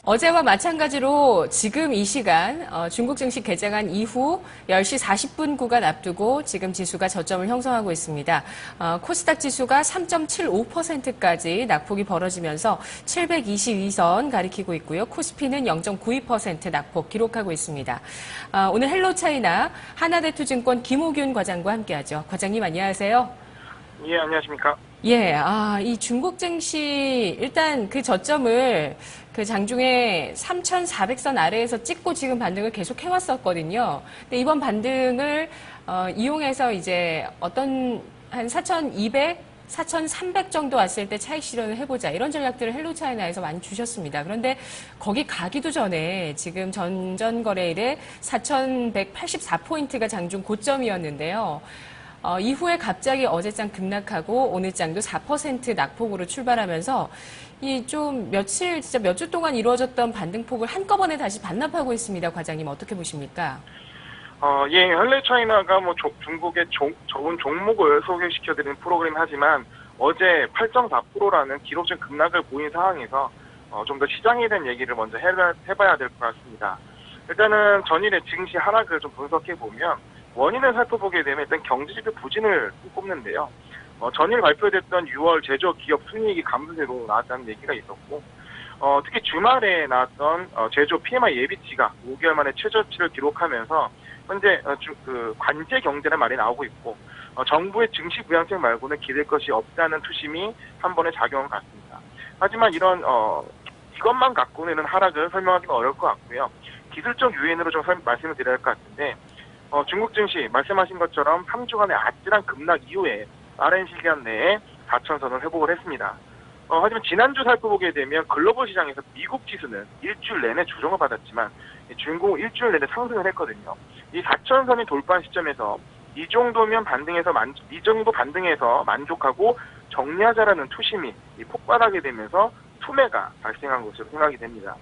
어제와 마찬가지로 지금 이 시간 중국 증시 개장한 이후 10시 40분 구간 앞두고 지금 지수가 저점을 형성하고 있습니다. 코스닥 지수가 3.75%까지 낙폭이 벌어지면서 722선 가리키고 있고요. 코스피는 0.92% 낙폭 기록하고 있습니다. 오늘 헬로차이나 하나대투증권 김호균 과장과 함께하죠. 과장님 안녕하세요. 예, 안녕하십니까. 예, 이 중국 증시 일단 그 저점을 그 장중에 3,400선 아래에서 찍고 지금 반등을 계속 해왔었거든요. 근데 이번 반등을 이용해서 이제 어떤 한 4,200, 4,300 정도 왔을 때 차익 실현을 해보자 이런 전략들을 헬로차이나에서 많이 주셨습니다. 그런데 거기 가기도 전에 지금 전전 거래일에 4,184포인트가 장중 고점이었는데요. 이후에 갑자기 어제장 급락하고 오늘장도 4% 낙폭으로 출발하면서 이 좀 며칠, 진짜 몇 주 동안 이루어졌던 반등폭을 한꺼번에 다시 반납하고 있습니다. 과장님 어떻게 보십니까? 예, 헬로차이나가 뭐 중국의 좋은 종목을 소개시켜드리는 프로그램 하지만 어제 8.4%라는 기록적 급락을 보인 상황에서 좀 더 시장에 대한 얘기를 먼저 해봐야 될 것 같습니다. 일단은 전일의 증시 하락을 좀 분석해보면 원인을 살펴보게 되면 일단 경제지표 부진을 꼽는데요. 전일 발표됐던 6월 제조업 기업 순이익이 감소세로 나왔다는 얘기가 있었고, 특히 주말에 나왔던 제조업 PMI 예비치가 5개월 만에 최저치를 기록하면서 현재 관제 경제라는 말이 나오고 있고, 정부의 증시 부양책 말고는 기댈 것이 없다는 투심이 한 번에 작용한 것 같습니다. 하지만 이것만 갖고는 하락을 설명하기는 어려울 것 같고요. 기술적 요인으로 좀 말씀을 드려야 할 것 같은데, 중국 증시 말씀하신 것처럼 3주간의 아찔한 급락 이후에 빠른 시간 내에 4천선을 회복을 했습니다. 하지만 지난주 살펴보게 되면 글로벌 시장에서 미국 지수는 일주일 내내 조정을 받았지만 중국은 일주일 내내 상승을 했거든요. 이 4천선이 돌파한 시점에서 이 정도 반등에서 만족하고 정리하자라는 투심이 폭발하게 되면서 투매가 발생한 것으로 생각이 됩니다.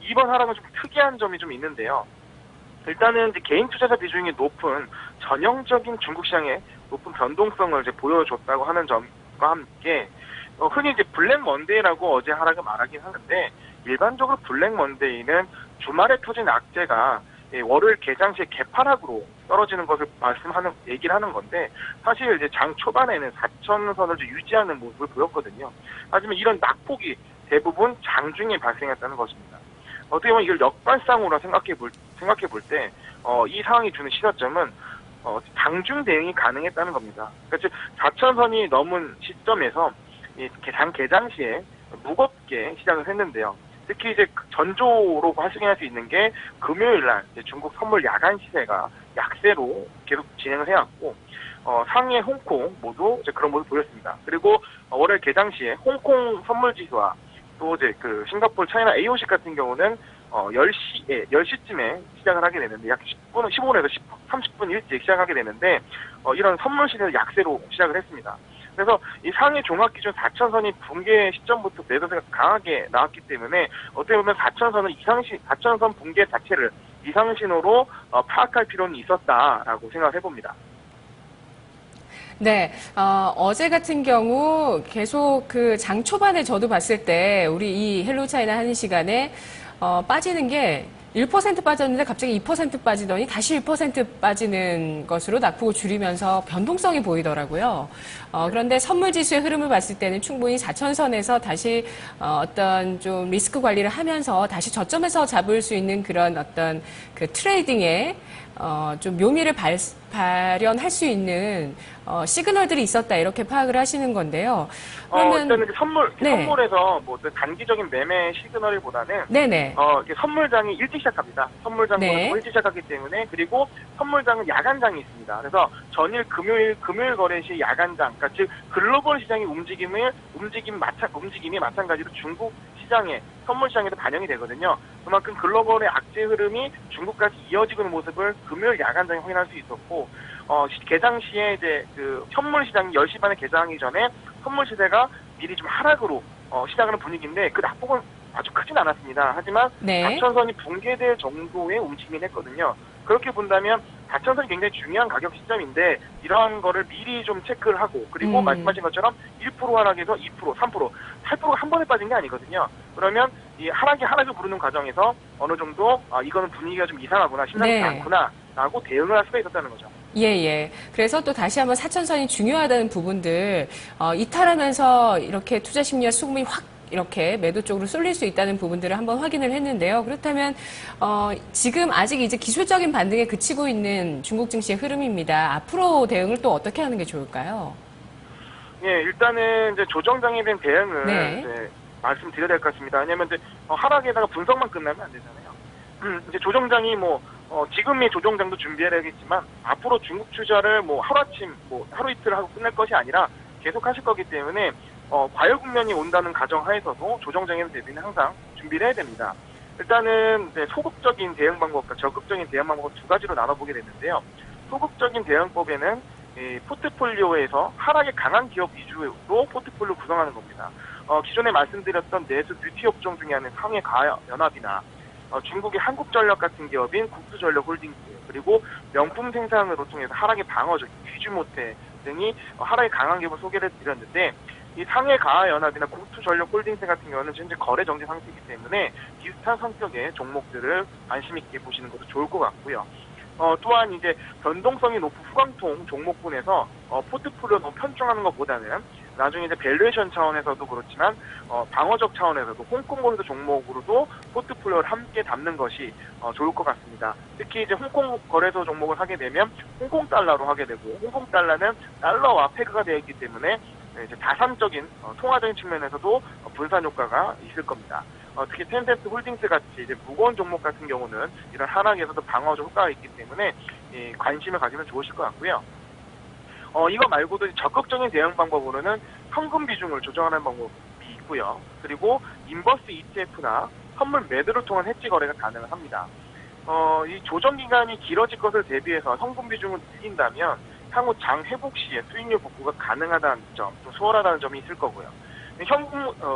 이번 하락은 좀 특이한 점이 좀 있는데요. 일단은 이제 개인 투자자 비중이 높은 전형적인 중국 시장의 높은 변동성을 이제 보여줬다고 하는 점과 함께 흔히 이제 블랙 먼데이라고 어제 하락을 말하긴 하는데 일반적으로 블랙 먼데이는 주말에 터진 악재가 월요일 개장 시에 개파락으로 떨어지는 것을 얘기를 하는 건데 사실 이제 장 초반에는 4천선을 유지하는 모습을 보였거든요. 하지만 이런 낙폭이 대부분 장중에 발생했다는 것입니다. 어떻게 보면 이걸 역발상으로 생각해 볼 때, 이 상황이 주는 시사점은, 장중 대응이 가능했다는 겁니다. 그러니까 4천선이 넘은 시점에서, 장 개장 시에 무겁게 시작을 했는데요. 특히 이제 전조로 활성화할 수 있는 게 금요일날 중국 선물 야간 시세가 약세로 계속 진행을 해왔고, 상해, 홍콩 모두 이제 그런 모습을 보였습니다. 그리고 월요일 개장 시에 홍콩 선물 지수와 또 이제 싱가포르 차이나 AOC 같은 경우는 10시쯤에 시작을 하게 되는데 약 15분에서 30분 일찍 시작하게 되는데 이런 선물 시세를 약세로 시작을 했습니다. 그래서 이 상해 종합 기준 4천선이 붕괴 시점부터 매도세가 강하게 나왔기 때문에 어떻게 보면 4천선 붕괴 자체를 이상신호로 파악할 필요는 있었다라고 생각을 해봅니다. 네, 어제 같은 경우 계속 그 장 초반에 저도 봤을 때 우리 이 헬로차이나 하는 시간에 빠지는 게 1% 빠졌는데 갑자기 2% 빠지더니 다시 1% 빠지는 것으로 낙폭을 줄이면서 변동성이 보이더라고요. 그런데 선물 지수의 흐름을 봤을 때는 충분히 4천선에서 다시 어떤 좀 리스크 관리를 하면서 다시 저점에서 잡을 수 있는 그런 어떤 그 트레이딩에 좀 묘미를 발현할 수 있는 시그널들이 있었다 이렇게 파악을 하시는 건데요. 그러면 일단은 선물에서 뭐 단기적인 매매 시그널보다는 네네. 선물장이 일찍 시작합니다. 선물장도 일찍 시작하기 때문에 그리고 선물장은 야간장이 있습니다. 그래서 전일 금요일 거래 시 야간장, 그러니까 즉 글로벌 시장의 움직임이 마찬가지로 중국 시장의 선물 시장에도 반영이 되거든요. 그만큼 글로벌의 악재 흐름이 중국까지 이어지고 있는 모습을 금요일 야간장에 확인할 수 있었고, 개장 시에 이제 선물 시장이 10시 반에 개장하기 전에 선물 시세가 미리 좀 하락으로 시작하는 분위기인데 그 낙폭은 아주 크진 않았습니다. 하지만 4천선이 붕괴될 정도의 움직임이 했거든요. 그렇게 본다면 4천선이 굉장히 중요한 가격 시점인데 이러한 거를 미리 좀 체크를 하고 그리고 말씀하신 것처럼 1% 하락에서 2%, 3%, 8%가 한 번에 빠진 게 아니거든요. 그러면 이 하락이 하락을 부르는 과정에서 어느 정도 이거는 분위기가 좀 이상하구나, 심상치 네. 않구나라고 대응을 할 수가 있었다는 거죠. 예, 예. 그래서 또 다시 한번 사천선이 중요하다는 부분들, 이탈하면서 이렇게 투자 심리와 수급이 확 이렇게 매도 쪽으로 쏠릴 수 있다는 부분들을 한번 확인을 했는데요. 그렇다면, 지금 아직 이제 기술적인 반등에 그치고 있는 중국 증시의 흐름입니다. 앞으로 대응을 또 어떻게 하는 게 좋을까요? 예, 일단은 이제 조정장에 대한 대응을 네. 이제 말씀드려야 될 것 같습니다. 왜냐면 이제 하락에다가 분석만 끝나면 안 되잖아요. 이제 조정장이 지금의 조정장도 준비해야겠지만 앞으로 중국 투자를 하루아침 하루 이틀 하고 끝날 것이 아니라 계속 하실 거기 때문에 과열 국면이 온다는 가정하에서도 조정장에 대비는 항상 준비를 해야 됩니다. 일단은 이제 소극적인 대응 방법과 적극적인 대응 방법을 두 가지로 나눠보게 됐는데요. 소극적인 대응법에는 이 포트폴리오에서 하락에 강한 기업 위주로 포트폴리오 구성하는 겁니다. 기존에 말씀드렸던 내수 뷰티 업종 중에 하나는 상해가연합이나 중국의 한국전력 같은 기업인 국수전력홀딩스 그리고 명품 생산으로 통해서 하락의 방어적 귀주모태 등이 하락에 강한 기업을 소개를 드렸는데 이 상해가연합이나 국수전력홀딩스 같은 경우는 현재 거래 정지 상태이기 때문에 비슷한 성격의 종목들을 관심 있게 보시는 것도 좋을 것 같고요. 또한 이제 변동성이 높은 후광통 종목군에서 포트폴리오 너무 편중하는 것보다는 나중에 이제 밸류에이션 차원에서도 그렇지만 방어적 차원에서도 홍콩 거래소 종목으로도 포트폴리오를 함께 담는 것이 좋을 것 같습니다. 특히 이제 홍콩 거래소 종목을 하게 되면 홍콩 달러로 하게 되고 홍콩 달러는 달러와 페그가 되어 있기 때문에 이제 다산적인 통화적인 측면에서도 분산 효과가 있을 겁니다. 특히 텐센트 홀딩스 같이 이제 무거운 종목 같은 경우는 이런 하락에서도 방어적 효과가 있기 때문에 관심을 가지면 좋으실 것 같고요. 이거 말고도 적극적인 대응 방법으로는 현금 비중을 조정하는 방법이 있고요. 그리고 인버스 ETF나 선물 매도를 통한 해지 거래가 가능합니다. 이 조정 기간이 길어질 것을 대비해서 현금 비중을 늘린다면 향후 장 회복 시에 수익률 복구가 가능하다는 점, 좀 수월하다는 점이 있을 거고요.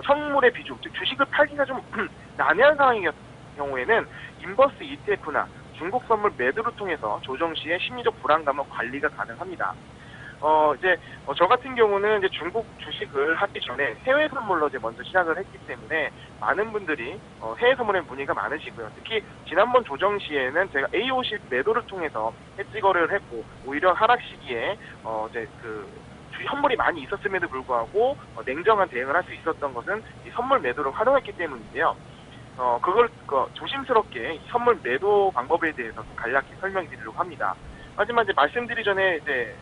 현물의 비중, 즉 주식을 팔기가 좀 난해한 상황인 경우에는 인버스 ETF나 중국 선물 매도를 통해서 조정 시에 심리적 불안감을 관리가 가능합니다. 저 같은 경우는 이제 중국 주식을 하기 전에 해외 선물로 이제 먼저 시작을 했기 때문에 많은 분들이 해외 선물에 문의가 많으시고요. 특히 지난번 조정 시에는 제가 A50 매도를 통해서 해지 거래를 했고 오히려 하락 시기에 이제 현물이 많이 있었음에도 불구하고 냉정한 대응을 할 수 있었던 것은 이 선물 매도를 활용했기 때문인데요. 그걸 조심스럽게 선물 매도 방법에 대해서 간략히 설명드리려고 합니다. 하지만 이제 말씀드리기 전에 이제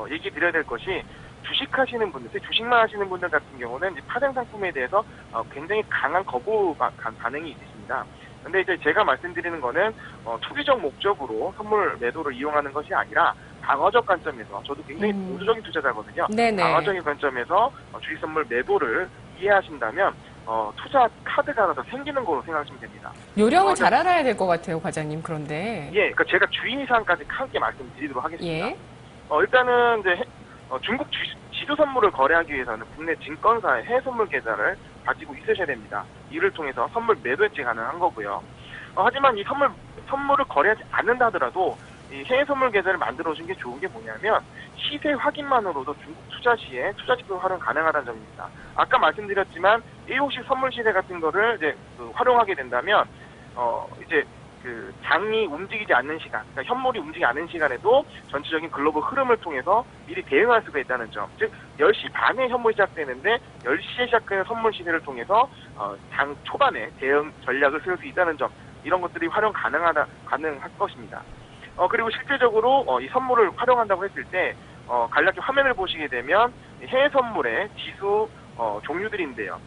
얘기 드려야 될 것이 주식하시는 분들, 주식만 하시는 분들 같은 경우는 이제 파생 상품에 대해서 굉장히 강한 거부 반응이 있으십니다. 근데 이제 제가 말씀드리는 거는 투기적 목적으로 선물 매도를 이용하는 것이 아니라 방어적 관점에서 저도 굉장히 보수적인 투자자거든요. 네네. 방어적인 관점에서 주식 선물 매도를 이해하신다면 투자 카드가 하나 더 생기는 거로 생각하시면 됩니다. 요령을 잘 알아야 될 것 같아요, 과장님. 그런데. 예, 그러니까 제가 주의사항까지 함께 말씀드리도록 하겠습니다. 예. 일단은 이제 중국 지주 선물을 거래하기 위해서는 국내 증권사의 해외 선물 계좌를 가지고 있으셔야 됩니다. 이를 통해서 선물 매도 해지 가능한 거고요. 하지만 이 선물을 거래하지 않는다 하더라도 이 해외 선물 계좌를 만들어 주신 게 좋은 게 뭐냐면 시세 확인만으로도 중국 투자 시에 투자 지표 활용 가능하다는 점입니다. 아까 말씀드렸지만 A50 선물 시세 같은 거를 이제 활용하게 된다면 이제 장이 움직이지 않는 시간, 그러니까 현물이 움직이지 않는 시간에도 전체적인 글로벌 흐름을 통해서 미리 대응할 수가 있다는 점. 즉 10시 반에 현물이 시작되는데 10시에 시작하는 선물 시세를 통해서 장 초반에 대응 전략을 세울 수 있다는 점. 이런 것들이 가능할 것입니다. 그리고 실제적으로 이 선물을 활용한다고 했을 때 간략히 화면을 보시게 되면 해외 선물의 지수 종류들인데요.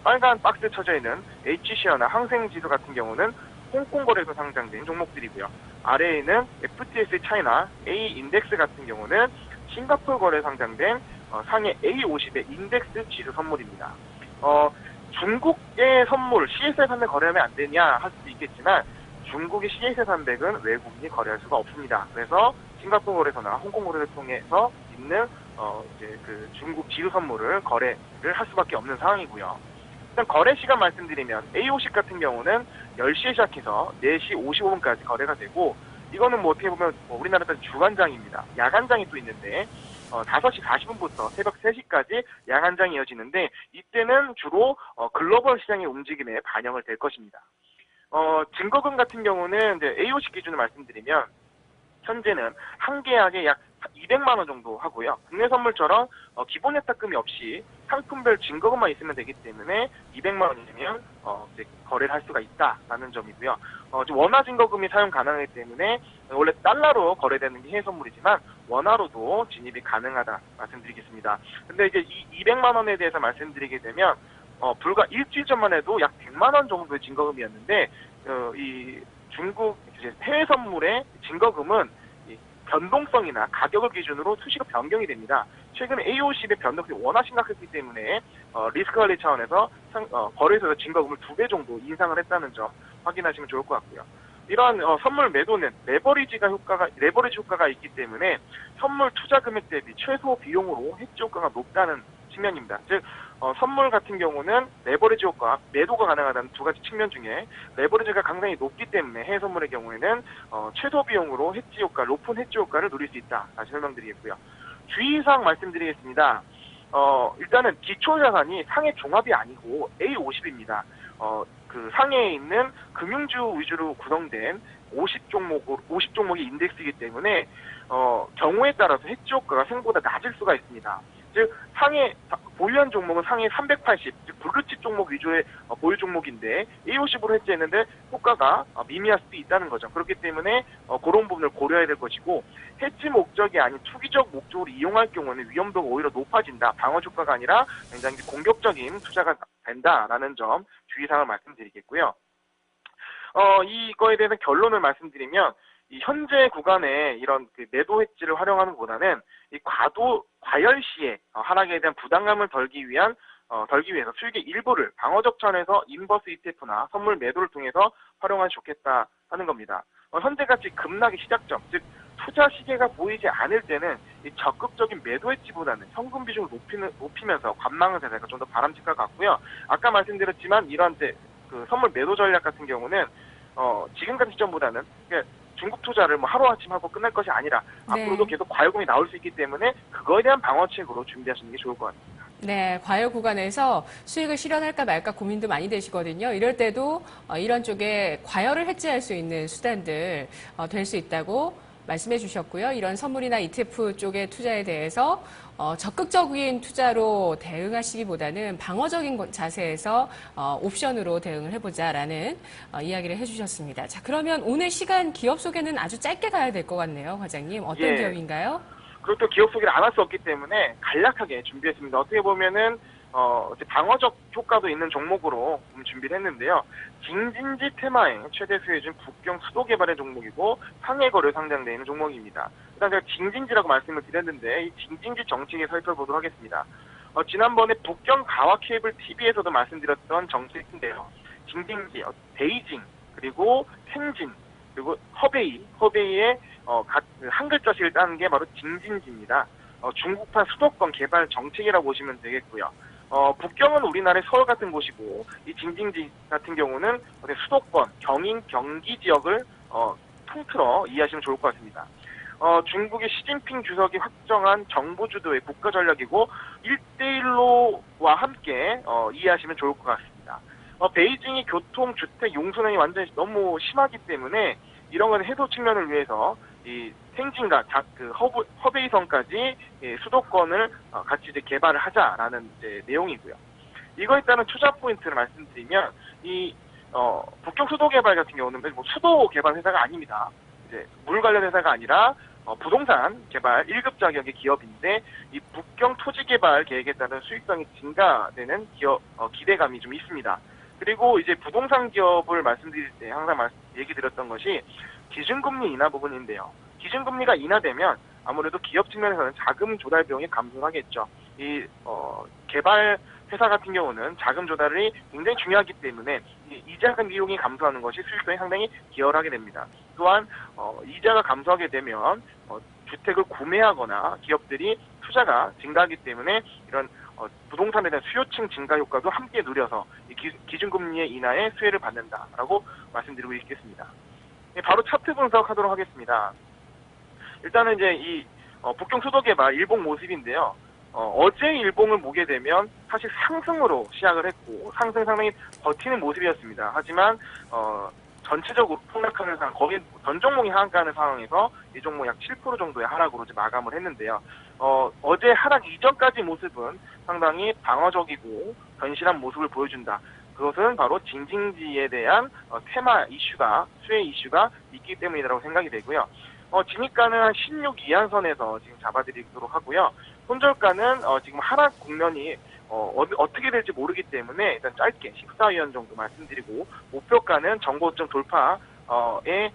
빨간 박스에 쳐져 있는 HCR나 항생지수 같은 경우는 홍콩 거래소 상장된 종목들이고요. 아래에는 FTSE 차이나 A 인덱스 같은 경우는 싱가포르 거래 상장된 상해 A50의 인덱스 지수 선물입니다. 중국의 선물 CSR300 거래하면 안 되냐 할 수도 있겠지만 중국의 CSR300은 외국인이 거래할 수가 없습니다. 그래서 싱가포르 거래소나 홍콩 거래소를 통해서 있는 중국 지수 선물을 거래를 할 수밖에 없는 상황이고요. 일단 거래 시간 말씀드리면 A50 같은 경우는 10시에 시작해서 4시 55분까지 거래가 되고 이거는 뭐 어떻게 보면 우리나라 따라 주간장입니다. 야간장이 또 있는데 5시 40분부터 새벽 3시까지 야간장이 이어지는데 이때는 주로 글로벌 시장의 움직임에 반영을 될 것입니다. 증거금 같은 경우는 이제 AOC 기준을 말씀드리면 현재는 한 계약에 약 200만 원 정도 하고요. 국내 선물처럼 기본 예탁금이 없이 상품별 증거금만 있으면 되기 때문에 200만 원이면 이제 거래를 할 수가 있다라는 점이고요. 원화 증거금이 사용 가능하기 때문에 원래 달러로 거래되는 게 해외 선물이지만 원화로도 진입이 가능하다 말씀드리겠습니다. 근데 이제 이 200만 원에 대해서 말씀드리게 되면 불과 일주일 전만 해도 약 100만 원 정도의 증거금이었는데 이 중국 해외 선물의 증거금은 변동성이나 가격을 기준으로 수시로 변경이 됩니다. 최근 AOC의 변동성이 워낙 심각했기 때문에 리스크 관리 차원에서 거래소에서 증거금을 2배 정도 인상을 했다는 점 확인하시면 좋을 것 같고요. 이러한 선물 매도는 레버리지 효과가 있기 때문에 선물 투자 금액 대비 최소 비용으로 해지 효과가 높다는 측면입니다. 즉 선물 같은 경우는 레버리지 효과, 매도가 가능하다는 두 가지 측면 중에 레버리지가 굉장히 높기 때문에 해외 선물의 경우에는 최소 비용으로 해지 효과, 높은 해지 효과를 누릴 수 있다. 다시 설명드리겠고요. 주의사항 말씀드리겠습니다. 일단은 기초자산이 상해 종합이 아니고 A50입니다. 그 상해에 있는 금융주 위주로 구성된 50종목이 인덱스이기 때문에 경우에 따라서 해지 효과가 생보다 낮을 수가 있습니다. 즉 상해 보유한 종목은 상해 380, 즉 블루칩 종목 위주의 보유 종목인데 A50으로 해지했는데 효과가 미미할 수도 있다는 거죠. 그렇기 때문에 그런 부분을 고려해야 될 것이고 해지 목적이 아닌 투기적 목적으로 이용할 경우는 위험도가 오히려 높아진다. 방어 효과가 아니라 굉장히 공격적인 투자가 된다라는 점 주의사항을 말씀드리겠고요. 이거에 대해서 결론을 말씀드리면 이 현재 구간에 이런 그 매도 해지를 활용하는 것보다는 이 과열 시에 하락에 대한 부담감을 덜기 위해서 수익의 일부를 방어적 차원에서 인버스 ETF나 선물 매도를 통해서 활용하면 좋겠다 하는 겁니다. 현재같이 급락의 시작점, 즉 투자 시계가 보이지 않을 때는 이 적극적인 매도 해지보다는 현금 비중을 높이면서 관망하는 자세가 좀 더 바람직할 것 같고요. 아까 말씀드렸지만 이러한 그 선물 매도 전략 같은 경우는 지금 같은 시점보다는 중국 투자를 뭐 하루아침 하고 끝날 것이 아니라 네. 앞으로도 계속 과열금이 나올 수 있기 때문에 그거에 대한 방어책으로 준비하시는 게 좋을 것 같습니다. 네, 과열 구간에서 수익을 실현할까 말까 고민도 많이 되시거든요. 이럴 때도 이런 쪽에 과열을 해지할 수 있는 수단들 될 수 있다고 말씀해 주셨고요. 이런 선물이나 ETF 쪽의 투자에 대해서 적극적인 투자로 대응하시기보다는 방어적인 자세에서 옵션으로 대응을 해보자라는 이야기를 해주셨습니다. 자, 그러면 오늘 시간 기업 소개는 아주 짧게 가야 될 것 같네요, 과장님. 어떤 기업인가요? 그리고 또 기업 소개를 안 할 수 없기 때문에 간략하게 준비했습니다. 어떻게 보면은 방어적 효과도 있는 종목으로 준비를 했는데요. 징진지 테마의 최대 수혜준 북경 수도 개발의 종목이고 상해 거래 상장되어 있는 종목입니다. 일단 제가 징진지라고 말씀을 드렸는데 이 징진지 정책에 살펴보도록 하겠습니다. 지난번에 북경 가화 케이블 TV에서도 말씀드렸던 정책인데요. 징진지, 베이징, 그리고 텐진, 그리고 허베이의 한 글자씩을 따는 게 바로 징진지입니다. 중국판 수도권 개발 정책이라고 보시면 되겠고요. 북경은 우리나라의 서울 같은 곳이고 이 징징지 같은 경우는 수도권, 경인, 경기 지역을 통틀어 이해하시면 좋을 것 같습니다. 중국의 시진핑 주석이 확정한 정부 주도의 국가 전략이고 1대1로와 함께 이해하시면 좋을 것 같습니다. 베이징이 교통, 주택, 용수능이 완전히 너무 심하기 때문에 이런 건 해소 측면을 위해서 이 텐진과 허베이성까지 수도권을 같이 이제 개발을 하자라는 이제 내용이고요. 이거에 따른 투자 포인트를 말씀드리면 이 북경 수도 개발 같은 경우는 뭐 수도 개발 회사가 아닙니다. 이제 물 관련 회사가 아니라 부동산 개발 1급 자격의 기업인데 이 북경 토지 개발 계획에 따른 수익성이 증가되는 기대감이 좀 있습니다. 그리고 이제 부동산 기업을 말씀드릴 때 항상 얘기 드렸던 것이 기준금리 인하 부분인데요. 기준금리가 인하되면 아무래도 기업 측면에서는 자금 조달 비용이 감소하겠죠. 이 개발 회사 같은 경우는 자금 조달이 굉장히 중요하기 때문에 이자가 비용이 감소하는 것이 수익성에 상당히 기여하게 됩니다. 또한 이자가 감소하게 되면 주택을 구매하거나 기업들이 투자가 증가하기 때문에 이런 부동산에 대한 수요층 증가 효과도 함께 누려서 기준금리의 인하에 수혜를 받는다라고 말씀드리고 있겠습니다. 바로 차트 분석하도록 하겠습니다. 일단은 이제 이 북경 수도개발 일봉 모습인데요. 어제 일봉을 보게 되면 사실 상승으로 시작을 했고 상승 상당히 버티는 모습이었습니다. 하지만 전체적으로 폭락하는 상황, 거기 전 종목이 하락하는 상황에서 이 종목 약 7% 정도의 하락으로 이제 마감을 했는데요. 어제 하락 이전까지 모습은 상당히 방어적이고 견실한 모습을 보여준다. 그것은 바로 징징지에 대한 테마 이슈가, 수혜 이슈가 있기 때문이라고 생각이 되고요. 진입가는 한 16 이한선에서 지금 잡아드리도록 하고요. 손절가는 지금 하락 국면이 어떻게 될지 모르기 때문에 일단 짧게 14위안 정도 말씀드리고, 목표가는 정고점 돌파의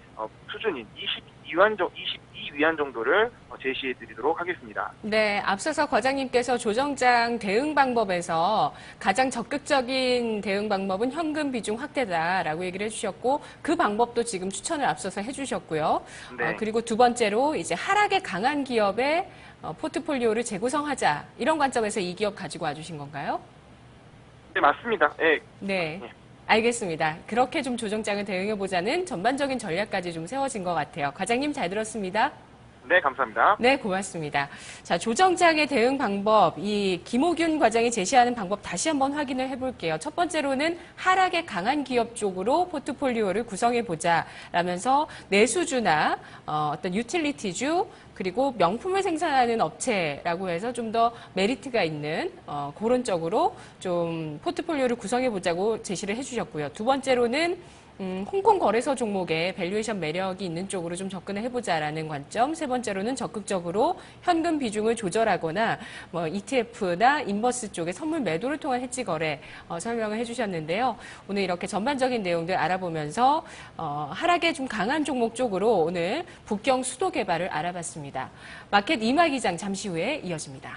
수준인 22위안 정도를 제시해 드리도록 하겠습니다. 네, 앞서서 과장님께서 조정장 대응 방법에서 가장 적극적인 대응 방법은 현금 비중 확대다라고 얘기를 해주셨고, 그 방법도 지금 추천을 앞서서 해주셨고요. 네. 그리고 두 번째로 이제 하락에 강한 기업의 포트폴리오를 재구성하자, 이런 관점에서 이 기업 가지고 와주신 건가요? 네, 맞습니다. 네. 네. 네. 알겠습니다. 그렇게 좀 조정장을 대응해보자는 전반적인 전략까지 좀 세워진 것 같아요. 과장님 잘 들었습니다. 네, 감사합니다. 네, 고맙습니다. 자, 조정장의 대응 방법, 이 김호균 과장이 제시하는 방법 다시 한번 확인을 해볼게요. 첫 번째로는 하락에 강한 기업 쪽으로 포트폴리오를 구성해보자 라면서 내수주나 어떤 유틸리티주, 그리고 명품을 생산하는 업체라고 해서 좀 더 메리트가 있는 그런 쪽으로 좀 포트폴리오를 구성해보자고 제시를 해주셨고요. 두 번째로는 홍콩 거래소 종목에 밸류에이션 매력이 있는 쪽으로 좀 접근을 해보자라는 관점. 세 번째로는 적극적으로 현금 비중을 조절하거나 뭐 ETF나 인버스 쪽에 선물 매도를 통한 해지 거래 설명을 해주셨는데요. 오늘 이렇게 전반적인 내용들 알아보면서 하락에 좀 강한 종목 쪽으로 오늘 북경 수도 개발을 알아봤습니다. 마켓 이마 기장 잠시 후에 이어집니다.